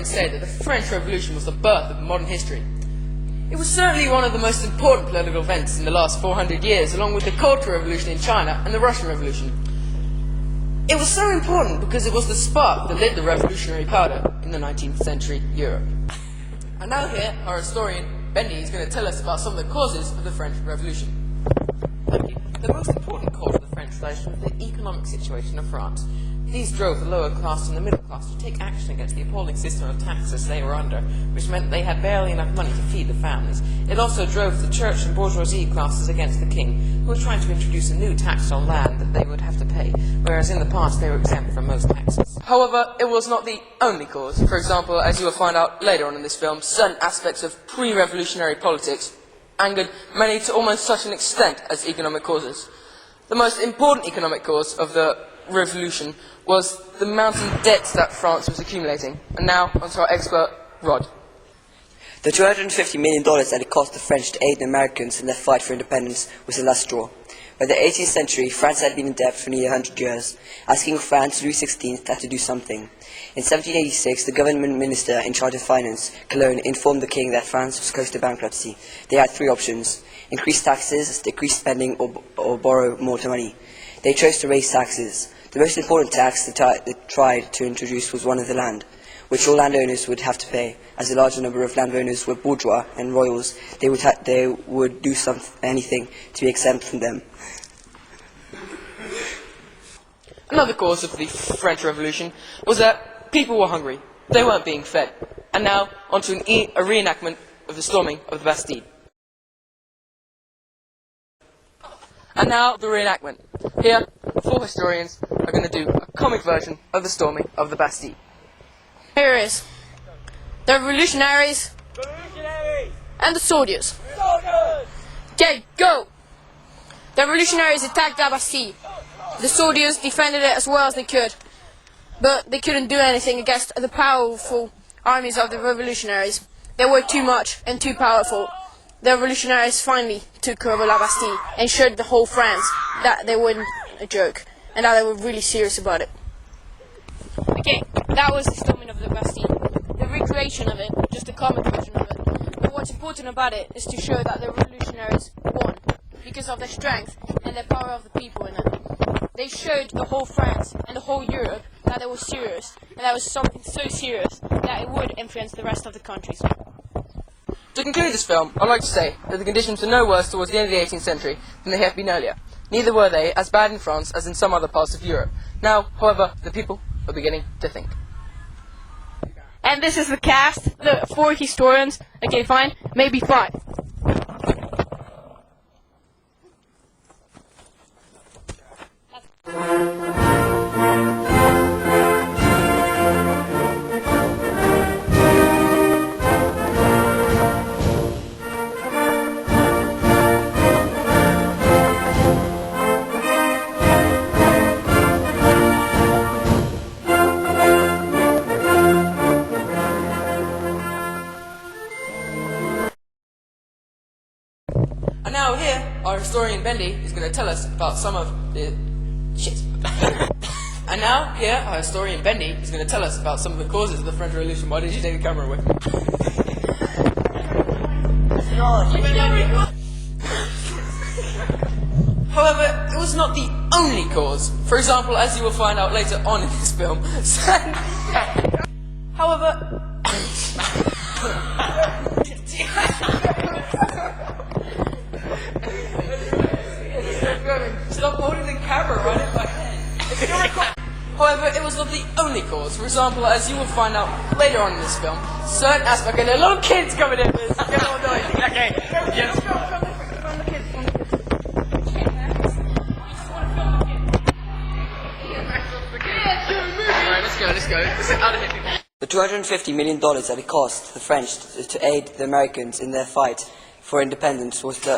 say that the French Revolution was the birth of modern history. It was certainly one of the most important political events in the last 400 years, along with the Cultural Revolution in China and the Russian Revolution. It was so important because it was the spark that lit the revolutionary powder in the 19th century Europe. And now here, our historian, Bendy, is going to tell us about some of the causes of the French Revolution. The most important cause of the French Revolution was the economic situation of France. These drove the lower class and the middle class to take action against the appalling system of taxes they were under, which meant they had barely enough money to feed the families. It also drove the church and bourgeoisie classes against the king, who was trying to introduce a new tax on land that they would have to pay, whereas in the past they were exempt from most taxes. However, it was not the only cause. For example, as you will find out later on in this film, certain aspects of pre-revolutionary politics angered many to almost such an extent as economic causes. The most important economic cause of the revolution was the mounting debts that France was accumulating. And now, onto our expert, Rod. The $250 million that it cost the French to aid the Americans in their fight for independence was the last straw. By the 18th century, France had been in debt for nearly 100 years, as King of France, Louis XVI, had to do something. In 1786, the government minister in charge of finance, Cologne, informed the king that France was close to bankruptcy. They had three options: increase taxes, decrease spending, or borrow more money. They chose to raise taxes. The most important tax they tried to introduce was one of the land, which all landowners would have to pay. As a larger number of landowners were bourgeois and royals, they would do anything to be exempt from them. Another cause of the French Revolution was that people were hungry. They weren't being fed. And now, onto a reenactment of the storming of the Bastille. And now, the reenactment. Here, four historians are going to do a comic version of the storming of the Bastille. Here is the revolutionaries and the soldiers. Okay, go! The revolutionaries attacked the Bastille. The soldiers defended it as well as they could, but they couldn't do anything against the powerful armies of the revolutionaries. They were too much and too powerful. The revolutionaries finally took over La Bastille and showed the whole France that they weren't a joke and that they were really serious about it. Okay, that was the storming of the Bastille. The recreation of it, just a comic version of it. But what's important about it is to show that the revolutionaries won because of their strength and the power of the people in it. They showed the whole France and the whole Europe that they were serious, and that was something so serious that it would influence the rest of the countries. To conclude this film, I'd like to say that the conditions were no worse towards the end of the 18th century than they have been earlier. Neither were they as bad in France as in some other parts of Europe. Now, however, the people are beginning to think. And this is the cast, the four historians. Okay, fine, maybe five. And now here, our historian Bendy is going to tell us about some of the... shit. And now here, our historian Bendy is going to tell us about some of the causes of the French Revolution. Why did you take the camera with me? However, it was not the only cause. For example, as you will find out later on in this film. However... Stop holding the camera right in my head. However, it was not the only cause. For example, as you will find out later on in this film, certain aspects... Okay, there are little kids coming in this. Get all noisy. Okay. Yes. Alright, let's go. Let's get out of here. The $250 million that it cost the French to aid the Americans in their fight for independence was the...